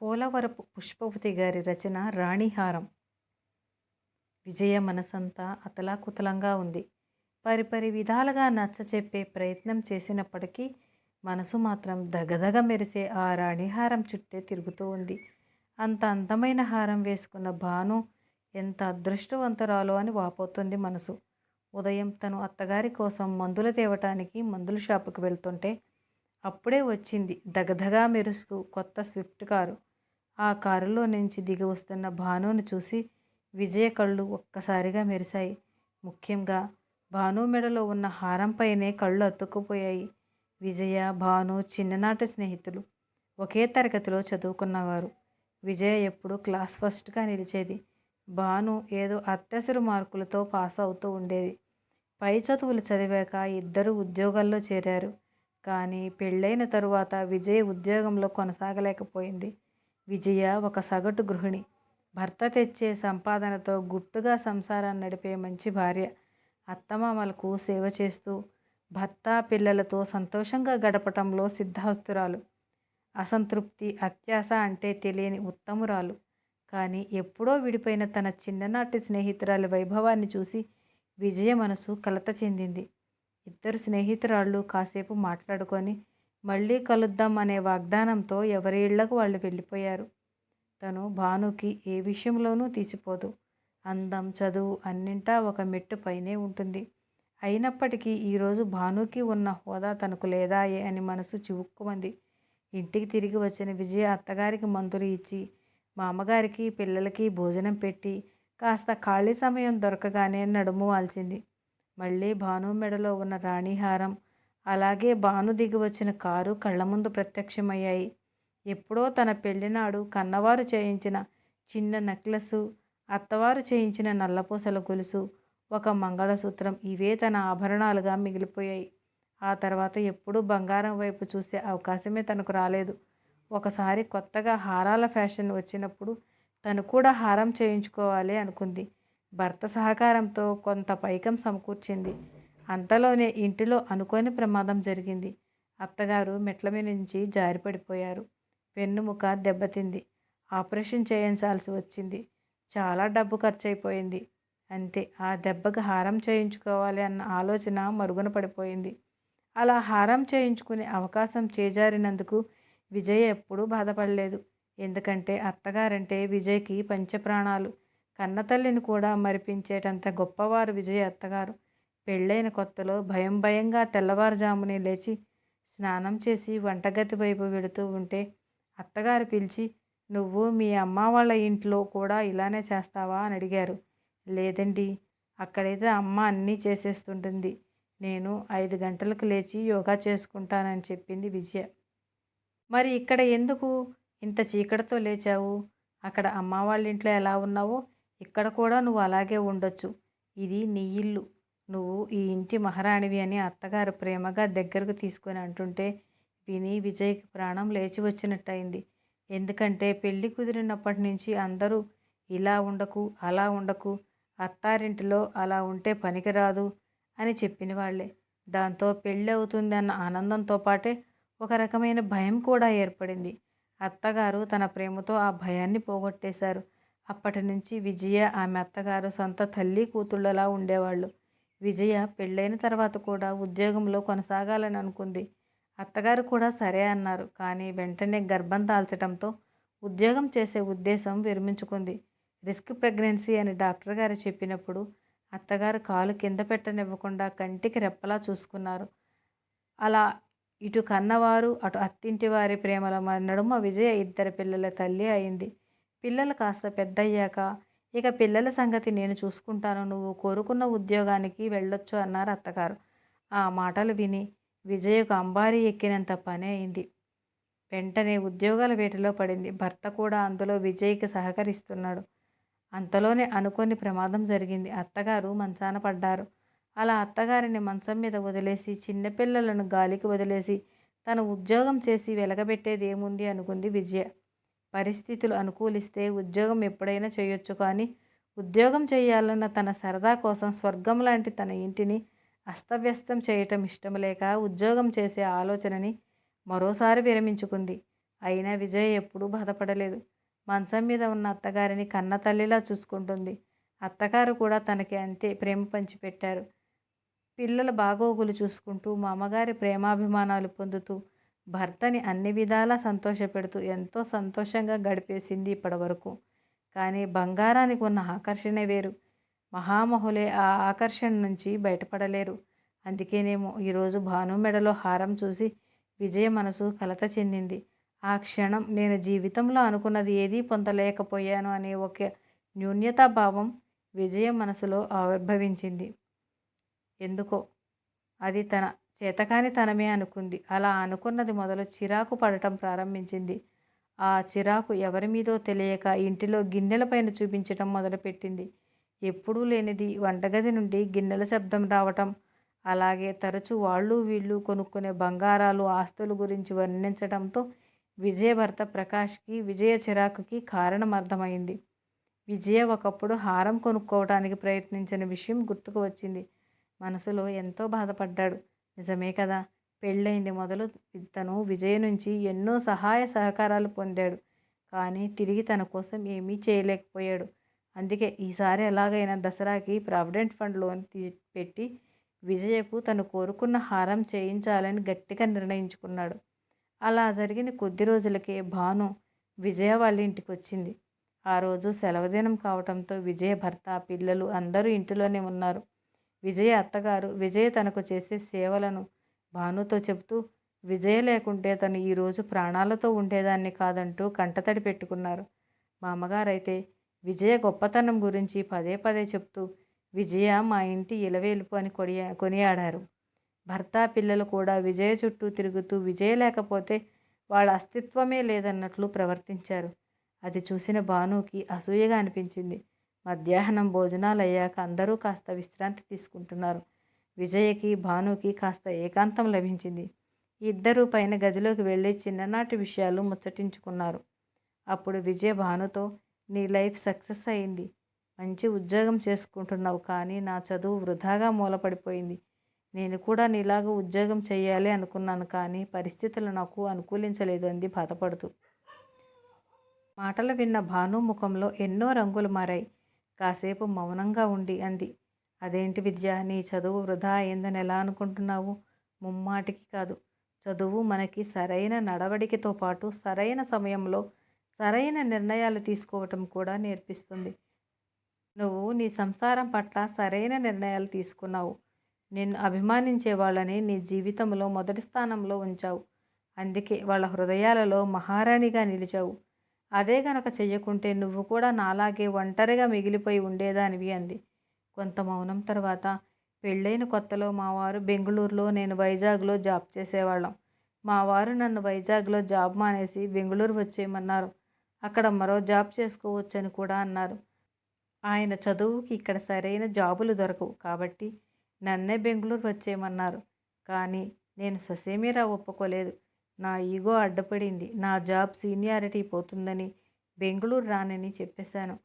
పోలవరపు పుష్పవతి గారి రచన రాణిహారం. విజయ మనసంతా అతలాకుతలంగా ఉంది. పరిపరి విధాలుగా నచ్చచెప్పే ప్రయత్నం చేసినప్పటికీ మనసు మాత్రం దగదగ మెరిసే ఆ రాణిహారం చుట్టే తిరుగుతూ ఉంది. అంత అందమైన హారం వేసుకున్న భాను ఎంత అదృష్టవంతురాలో అని వాపోతుంది మనసు. ఉదయం తను అత్తగారి కోసం మందులు తేవటానికి మందుల షాపుకు వెళ్తుంటే అప్పుడే వచ్చింది దగదగా మెరుస్తూ కొత్త స్విఫ్ట్ కారు. ఆ కారులో నుంచి దిగి వస్తున్న భానుని చూసి విజయ కళ్ళు ఒక్కసారిగా మెరిశాయి. ముఖ్యంగా భాను మెడలో ఉన్న హారంపైనే కళ్ళు అతుక్కుపోయాయి. విజయ, భాను చిన్ననాటి స్నేహితులు. ఒకే తరగతిలో చదువుకున్నవారు. విజయ ఎప్పుడూ క్లాస్ ఫస్ట్గా నిలిచేది. భాను ఏదో అత్యవసర మార్కులతో పాస్ అవుతూ ఉండేది. పై చదువులు చదివాక ఇద్దరు ఉద్యోగాల్లో చేరారు. కానీ పెళ్ళైన తరువాత విజయ ఉద్యోగంలో కొనసాగలేకపోయింది. విజయ ఒక సగటు గృహిణి. భర్త తెచ్చే సంపాదనతో గుట్టుగా సంసారాన్ని నడిపే మంచి భార్య. అత్తమామలకు సేవ చేస్తూ భర్త పిల్లలతో సంతోషంగా గడపటంలో సిద్ధహస్తురాలు. అసంతృప్తి, అత్యాశ అంటే తెలియని ఉత్తమురాలు. కానీ ఎప్పుడో విడిపోయిన తన చిన్ననాటి స్నేహితురాలి వైభవాన్ని చూసి విజయ మనసు కలత చెందింది. ఇద్దరు స్నేహితురాళ్ళు కాసేపు మాట్లాడుకొని మళ్ళీ కలుద్దాం అనే వాగ్దానంతో ఎవరి ఇళ్లకు వాళ్ళు వెళ్ళిపోయారు. తను భానుకి ఏ విషయంలోనూ తీసిపోదు. అందం, చదువు అన్నింటా ఒక మెట్టు పైనే ఉంటుంది. అయినప్పటికీ ఈరోజు భానుకి ఉన్న హోదా తనకు లేదాయే అని మనసు చివుక్కుమంది. ఇంటికి తిరిగి వచ్చిన విజయ అత్తగారికి మందులు ఇచ్చి మామగారికి పిల్లలకి భోజనం పెట్టి కాస్త ఖాళీ సమయం దొరకగానే నడుము వాల్చింది. మళ్ళీ భాను మెడలో ఉన్న రాణిహారం, అలాగే భాను దిగి వచ్చిన కారు కళ్ళ ముందు ప్రత్యక్షమయ్యాయి. ఎప్పుడో తన పెళ్లినాడు కన్నవారు చేయించిన చిన్న నెక్లెసు, అత్తవారు చేయించిన నల్లపూసల గొలుసు, ఒక మంగళసూత్రం ఇవే తన ఆభరణాలుగా మిగిలిపోయాయి. ఆ తర్వాత ఎప్పుడూ బంగారం వైపు చూసే అవకాశమే తనకు రాలేదు. ఒకసారి కొత్తగా హారాల ఫ్యాషన్ వచ్చినప్పుడు తను కూడా హారం చేయించుకోవాలి అనుకుంది. భర్త సహకారంతో కొంత పైకం సమకూర్చింది. అంతలోనే ఇంటిలో అనుకోని ప్రమాదం జరిగింది. అత్తగారు మెట్ల మీద నుంచి జారిపడిపోయారు. వెన్నుముక దెబ్బతింది. ఆపరేషన్ చేయించాల్సి వచ్చింది. చాలా డబ్బు ఖర్చయిపోయింది. అంతే, ఆ దెబ్బకు హారం చేయించుకోవాలి అన్న ఆలోచన మరుగున పడిపోయింది. అలా హారం చేయించుకునే అవకాశం చేజారినందుకు విజయ ఎప్పుడూ బాధపడలేదు. ఎందుకంటే అత్తగారంటే విజయ్కి పంచప్రాణాలు. కన్నతల్లిని కూడా మరిపించేటంత గొప్పవారు విజయ అత్తగారు. పెళ్ళైన కొత్తలో భయం భయంగా తెల్లవారుజామునే లేచి స్నానం చేసి వంటగది వైపు వెళుతూ ఉంటే అత్తగారు పిలిచి, "నువ్వు మీ అమ్మ వాళ్ళ ఇంట్లో కూడా ఇలానే చేస్తావా?" అని అడిగారు. "లేదండి, అక్కడైతే అమ్మ అన్నీ చేసేస్తుంటుంది. నేను 5 గంటలకు లేచి యోగా చేసుకుంటానని" చెప్పింది విజయ. "మరి ఇక్కడ ఎందుకు ఇంత చీకటితో లేచావు? అక్కడ అమ్మ వాళ్ళ ఇంట్లో ఎలా ఉన్నావో ఇక్కడ కూడా నువ్వు అలాగే ఉండొచ్చు. ఇది నీ ఇల్లు. నువ్వు ఈ ఇంటి మహారాణివి" అని అత్తగారు ప్రేమగా దగ్గరకు తీసుకొని అంటుంటే విని విజయ్కి ప్రాణం లేచి వచ్చినట్టయింది. ఎందుకంటే పెళ్ళి కుదిరినప్పటి నుంచి అందరూ ఇలా ఉండకు, అలా ఉండకు, అత్తారింటిలో అలా ఉంటే పనికిరాదు అని చెప్పిన వాళ్ళే. దాంతో పెళ్ళి అవుతుంది అన్న ఆనందంతో పాటే ఒక రకమైన భయం కూడా ఏర్పడింది. అత్తగారు తన ప్రేమతో ఆ భయాన్ని పోగొట్టేశారు. అప్పటి నుంచి విజయ, ఆమె అత్తగారు సొంత తల్లి కూతుళ్ళలా ఉండేవాళ్ళు. విజయ పెళ్ళైన తర్వాత కూడా ఉద్యోగంలో కొనసాగాలని అనుకుంది. అత్తగారు కూడా సరే అన్నారు. కానీ వెంటనే గర్భం దాల్చడంతో ఉద్యోగం చేసే ఉద్దేశం విరమించుకుంది. రిస్క్ ప్రెగ్నెన్సీ అని డాక్టర్ గారు చెప్పినప్పుడు అత్తగారు కాలు కింద పెట్టనివ్వకుండా కంటికి రెప్పలా చూసుకున్నారు. అలా ఇటు కన్నవారు, అటు అత్తింటి వారి ప్రేమల నడుమ విజయ 2 పిల్లల తల్లి అయింది. పిల్లలు కాస్త పెద్దయ్యాక, "ఇక పిల్లల సంగతి నేను చూసుకుంటాను, నువ్వు కోరుకున్న ఉద్యోగానికి వెళ్ళొచ్చు" అన్నారు అత్తగారు. ఆ మాటలు విని విజయకు అంబారీ ఎక్కినంత పని అయింది. వెంటనే ఉద్యోగాల వేటలో పడింది. భర్త కూడా అందులో విజయ్కి సహకరిస్తున్నాడు. అంతలోనే అనుకోని ప్రమాదం జరిగింది. అత్తగారు మంచాన పడ్డారు. అలా అత్తగారిని మంచం మీద వదిలేసి, చిన్నపిల్లలను గాలికి వదిలేసి తను ఉద్యోగం చేసి వెలగబెట్టేది ఏముంది అనుకుంది విజయ. పరిస్థితులు అనుకూలిస్తే ఉద్యోగం ఎప్పుడైనా చేయొచ్చు. కానీ ఉద్యోగం చేయాలన్న తన సరదా కోసం స్వర్గం లాంటి తన ఇంటిని అస్తవ్యస్తం చేయటం ఇష్టం లేక ఉద్యోగం చేసే ఆలోచనని మరోసారి విరమించుకుంది. అయినా విజయ ఎప్పుడూ బాధపడలేదు. మంచం మీద ఉన్న అత్తగారిని కన్న తల్లిలా చూసుకుంటుంది. అత్తగారు కూడా తనకి అంతే ప్రేమ పంచిపెట్టారు. పిల్లల బాగోగులు చూసుకుంటూ, మా అమ్మగారి ప్రేమాభిమానాలు పొందుతూ, భర్తని అన్ని విధాలా సంతోషపెడుతూ ఎంతో సంతోషంగా గడిపేసింది ఇప్పటివరకు. కానీ బంగారానికి ఉన్న ఆకర్షణే వేరు. మహామహులే ఆ ఆకర్షణ నుంచి బయటపడలేరు. అందుకేనేమో ఈరోజు భాను మెడలో హారం చూసి విజయ మనసు కలత చెందింది. ఆ క్షణం నేను జీవితంలో అనుకున్నది ఏదీ పొందలేకపోయాను అనే ఒక న్యూన్యతాభావం విజయ మనసులో ఆవిర్భవించింది. ఎందుకో అది తన చేతకానితనమే అనుకుంది. అలా అనుకున్నది మొదలు చిరాకు పడటం ప్రారంభించింది. ఆ చిరాకు ఎవరి మీదో తెలియక ఇంటిలో గిన్నెలపైన చూపించటం మొదలుపెట్టింది. ఎప్పుడూ లేనిది వంటగది నుండి గిన్నెల శబ్దం రావటం, అలాగే తరచూ వాళ్ళు వీళ్ళు కొనుక్కునే బంగారాలు, ఆస్తుల గురించి వర్ణించడంతో విజయ భర్త ప్రకాష్కి విజయ చిరాకుకి కారణం అర్థమైంది. విజయ ఒకప్పుడు హారం కొనుక్కోవటానికి ప్రయత్నించిన విషయం గుర్తుకు వచ్చింది. మనసులో ఎంతో బాధపడ్డాడు. నిజమే కదా, పెళ్ళైంది మొదలు తను విజయ నుంచి ఎన్నో సహాయ సహకారాలు పొందాడు. కానీ తిరిగి తన కోసం ఏమీ చేయలేకపోయాడు. అందుకే ఈసారి ఎలాగైనా దసరాకి ప్రావిడెంట్ ఫండ్ లోన్ పెట్టి విజయకు తను కోరుకున్న హారం చేయించాలని గట్టిగా నిర్ణయించుకున్నాడు. అలా జరిగిన కొద్ది రోజులకే భాను విజయ వాళ్ళ ఇంటికి వచ్చింది. ఆ రోజు సెలవుదినం కావటంతో విజయ భర్త, పిల్లలు అందరూ ఇంటిలోనే ఉన్నారు. విజయ అత్తగారు విజయ తనకు చేసే సేవలను భానుతో చెబుతూ విజయ లేకుంటే తను ఈరోజు ప్రాణాలతో ఉండేదాన్ని కాదంటూ కంటతడి పెట్టుకున్నారు. మా అమ్మగారైతే విజయ గొప్పతనం గురించి పదే పదే చెప్తూ విజయ మా ఇంటి ఇలవేలుపు అని కొనియాడారు. భర్త, పిల్లలు కూడా విజయ చుట్టూ తిరుగుతూ విజయ లేకపోతే వాళ్ళ అస్తిత్వమే లేదన్నట్లు ప్రవర్తించారు. అది చూసిన భానుకి అసూయగా అనిపించింది. మధ్యాహ్నం భోజనాలు అయ్యాక అందరూ కాస్త విశ్రాంతి తీసుకుంటున్నారు. విజయకి, భానుకి కాస్త ఏకాంతం లభించింది. ఇద్దరూ పైన గదిలోకి వెళ్ళి చిన్ననాటి విషయాలు ముచ్చటించుకున్నారు. అప్పుడు విజయ భానుతో, నీ లైఫ్ సక్సెస్ అయింది, మంచి ఉద్యోగం చేసుకుంటున్నావు, కానీ నా చదువు వృధాగా మూలపడిపోయింది. నేను కూడా నీలాగా ఉద్యోగం చేయాలి అనుకున్నాను, కానీ పరిస్థితులు నాకు అనుకూలించలేదు అంది బాధపడుతూ. మాటలు విన్న భాను ముఖంలో ఎన్నో రంగులు మారాయి. కాసేపు మౌనంగా ఉండి అంది, అదేంటి విద్య, నీ చదువు వృధా అయిందని ఎలా అనుకుంటున్నావు? ముమ్మాటికి కాదు. చదువు మనకి సరైన నడవడికతో పాటు సరైన సమయంలో సరైన నిర్ణయాలు తీసుకోవటం కూడా నేర్పిస్తుంది. నువ్వు నీ సంసారం పట్ల సరైన నిర్ణయాలు తీసుకున్నావు. నిన్ను అభిమానించే వాళ్ళని నీ జీవితంలో మొదటి స్థానంలో ఉంచావు. అందుకే వాళ్ళ హృదయాలలో మహారాణిగా నిలిచావు. అదే గనక చెయ్యకుంటే నువ్వు కూడా నాలాగే ఒంటరిగా మిగిలిపోయి ఉండేదానివి అంది. కొంత మౌనం తర్వాత, పెళ్ళైన కొత్తలో మా వారు బెంగుళూరులో, నేను వైజాగ్లో జాబ్ చేసేవాళ్ళం. మా వారు నన్ను వైజాగ్లో జాబ్ మానేసి బెంగుళూరు వచ్చేయమన్నారు. అక్కడ మరో జాబ్ చేసుకోవచ్చని కూడా అన్నారు. ఆయన చదువుకి ఇక్కడ సరైన జాబులు దొరకవు కాబట్టి నన్నే బెంగుళూరు వచ్చేయమన్నారు. కానీ నేను ససేమిరా ఒప్పుకోలేదు. నా ఈగో అడ్డుపడింది. నా జాబ్ సీనియారిటీ పోతుందని బెంగుళూరు రానని చెప్పేశాను.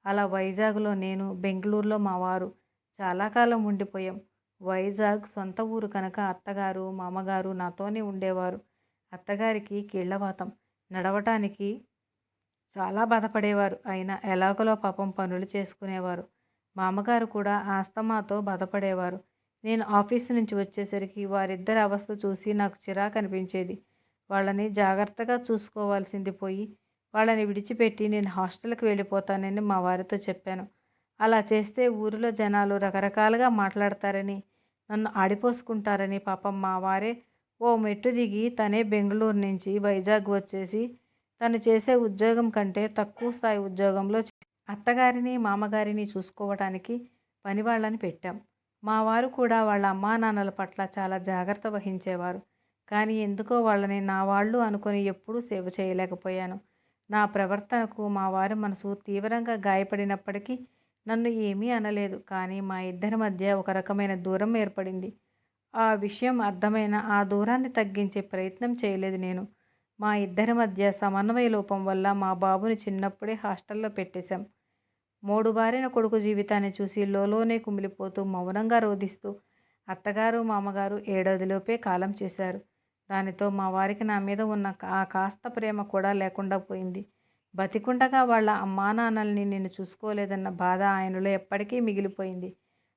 అలా వైజాగ్లో నేను, బెంగుళూరులో మా వారు చాలా కాలం ఉండిపోయాం. వైజాగ్ సొంత ఊరు కనుక అత్తగారు, మామగారు నాతోనే ఉండేవారు. అత్తగారికి కీళ్లవాతం, నడవటానికి చాలా బాధపడేవారు. అయినా ఎలాగోలో పాపం పనులు చేసుకునేవారు. మామగారు కూడా ఆస్తమాతో బాధపడేవారు. నేను ఆఫీసు నుంచి వచ్చేసరికి వారిద్దరి అవస్థ చూసి నాకు చిరాకు అనిపించేది. వాళ్ళని జాగ్రత్తగా చూసుకోవాల్సింది పోయి వాళ్ళని విడిచిపెట్టి నేను హాస్టల్కి వెళ్ళిపోతానని మా వారితో చెప్పాను. అలా చేస్తే ఊరిలో జనాలు రకరకాలుగా మాట్లాడతారని, నన్ను ఆడిపోసుకుంటారని పాపం మా వారే ఓ మెట్టు దిగి తనే బెంగళూరు నుంచి వైజాగ్ వచ్చేసి తను చేసే ఉద్యోగం కంటే తక్కువ స్థాయి ఉద్యోగంలో అత్తగారిని, మామగారిని చూసుకోవటానికి పని వాళ్ళని పెట్టాం. మా వారు కూడా వాళ్ళ అమ్మా నాన్నల పట్ల చాలా జాగ్రత్త వహించేవారు. కానీ ఎందుకో వాళ్ళని నా వాళ్ళు అనుకొని ఎప్పుడూ సేవ చేయలేకపోయాను. నా ప్రవర్తనకు మా వారి మనసు తీవ్రంగా గాయపడినప్పటికీ నన్ను ఏమీ అనలేదు. కానీ మా ఇద్దరి మధ్య ఒక రకమైన దూరం ఏర్పడింది. ఆ విషయం అర్థమైన ఆ దూరాన్ని తగ్గించే ప్రయత్నం చేయలేదు నేను. మా ఇద్దరి మధ్య సమన్వయ లోపం వల్ల మా బాబుని చిన్నప్పుడే హాస్టల్లో పెట్టేశాం. మోడుబారిన కొడుకు జీవితాన్ని చూసి లోలోనే కుమిలిపోతూ మౌనంగా రోధిస్తూ అత్తగారు, మామగారు ఏడాదిలోపే కాలం చేశారు. దానితో మా వారికి నా మీద ఉన్న ఆ కాస్త ప్రేమ కూడా లేకుండా పోయింది. బతికుండగా వాళ్ళ అమ్మానాన్నల్ని నేను చూసుకోలేదన్న బాధ ఆయనలో ఎప్పటికీ మిగిలిపోయింది.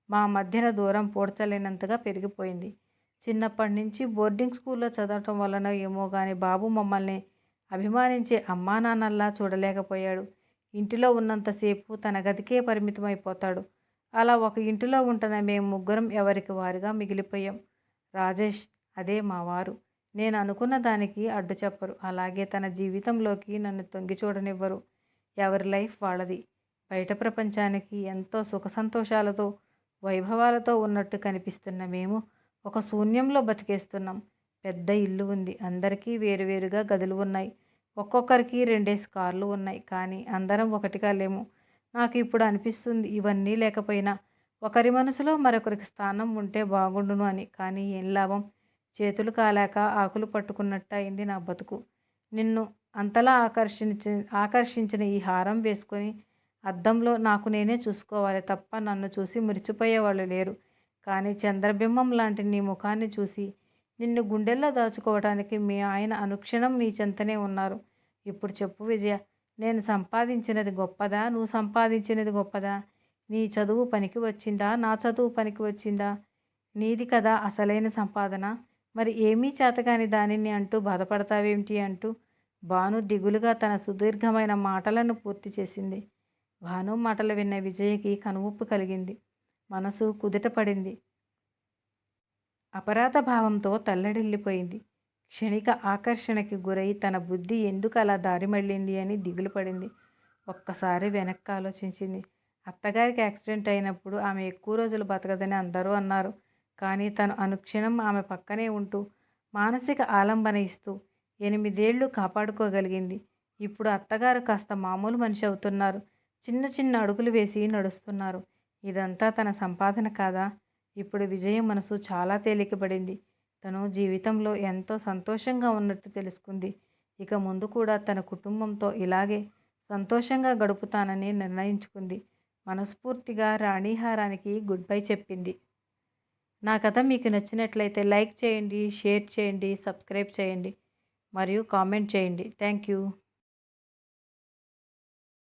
మా మధ్యన దూరం పూడ్చలేనంతగా పెరిగిపోయింది. చిన్నప్పటి నుంచి బోర్డింగ్ స్కూల్లో చదవటం వలన ఏమో గాని బాబు మమ్మల్ని అభిమానించే అమ్మానాన్నల్లా చూడలేకపోయాడు. ఇంటిలో ఉన్నంతసేపు తన గదికే పరిమితమైపోతాడు. అలా ఒక ఇంటిలో ఉంటున్న మేము ముగ్గురం ఎవరికి వారుగా మిగిలిపోయాం. రాజేష్, అదే మా వారు. నేను అనుకున్న దానికి అడ్డు చెప్పరు. అలాగే తన జీవితంలోకి నన్ను తొంగి చూడనివ్వరు. ఎవరి లైఫ్ వాళ్ళది. బయట ప్రపంచానికి ఎంతో సుఖ సంతోషాలతో వైభవాలతో ఉన్నట్టు కనిపిస్తున్న మేము ఒక శూన్యంలో బతికేస్తున్నాం. పెద్ద ఇల్లు ఉంది. అందరికీ వేరువేరుగా గదులు ఉన్నాయి. ఒక్కొక్కరికి 2 కార్లు ఉన్నాయి. కానీ అందరం ఒకటిగా లేము. నాకు ఇప్పుడు అనిపిస్తుంది ఇవన్నీ లేకపోయినా ఒకరి మనసులో మరొకరికి స్థానం ఉంటే బాగుండును అని. కానీ ఏం లాభం? చేతులు కాలాక ఆకులు పట్టుకున్నట్టు అయింది నా బతుకు. నిన్ను అంతలా ఆకర్షించిన ఈ హారం వేసుకొని అద్దంలో నాకు నేనే చూసుకోవాలి తప్ప నన్ను చూసి మురిసిపోయేవాళ్ళు లేరు. కానీ చంద్రబింబం లాంటి నీ ముఖాన్ని చూసి నిన్ను గుండెల్లో దాచుకోవడానికి మీ ఆయన అనుక్షణం నీ చెంతనే ఉన్నారు. ఇప్పుడు చెప్పు విజయ, నేను సంపాదించినది గొప్పదా, నువ్వు సంపాదించినది గొప్పదా? నీ చదువు పనికి వచ్చిందా, నా చదువు పనికి వచ్చిందా? నీది కదా అసలైన సంపాదన. మరి ఏమీ చేతగాని దానిని అంటూ బాధపడతావేమిటి అంటూ భాను దిగులుగా తన సుదీర్ఘమైన మాటలను పూర్తి చేసింది. భాను మాటలు విన్న విజయకి కనువిప్పు కలిగింది. మనసు కుదుట పడింది. అపరాధ భావంతో తల్లడిల్లిపోయింది. క్షణిక ఆకర్షణకి గురై తన బుద్ధి ఎందుకు అలా దారి మళ్ళింది అని దిగులు పడింది. ఒక్కసారి వెనక్కి ఆలోచించింది. అత్తగారికి యాక్సిడెంట్ అయినప్పుడు ఆమె ఎక్కువ రోజులు బతకదని అందరూ అన్నారు. కానీ తను అనుక్షణం ఆమె పక్కనే ఉంటూ మానసిక ఆలంబన ఇస్తూ 8 ఏళ్ళు కాపాడుకోగలిగింది. ఇప్పుడు అత్తగారు కాస్త మామూలు మనిషి అవుతున్నారు. చిన్న చిన్న అడుగులు వేసి నడుస్తున్నారు. ఇదంతా తన సంపాదన కాదా? ఇప్పుడు విజయ మనసు చాలా తేలికపడింది. తను జీవితంలో ఎంతో సంతోషంగా ఉన్నట్టు తెలుసుకుంది. ఇక ముందు కూడా తన కుటుంబంతో ఇలాగే సంతోషంగా గడుపుతానని నిర్ణయించుకుంది. మనస్ఫూర్తిగా రాణిహారానికి గుడ్ బై చెప్పింది. నా కథ మీకు నచ్చినట్లయితే లైక్ చేయండి, షేర్ చేయండి, సబ్స్క్రైబ్ చేయండి మరియు కామెంట్ చేయండి. Thank you.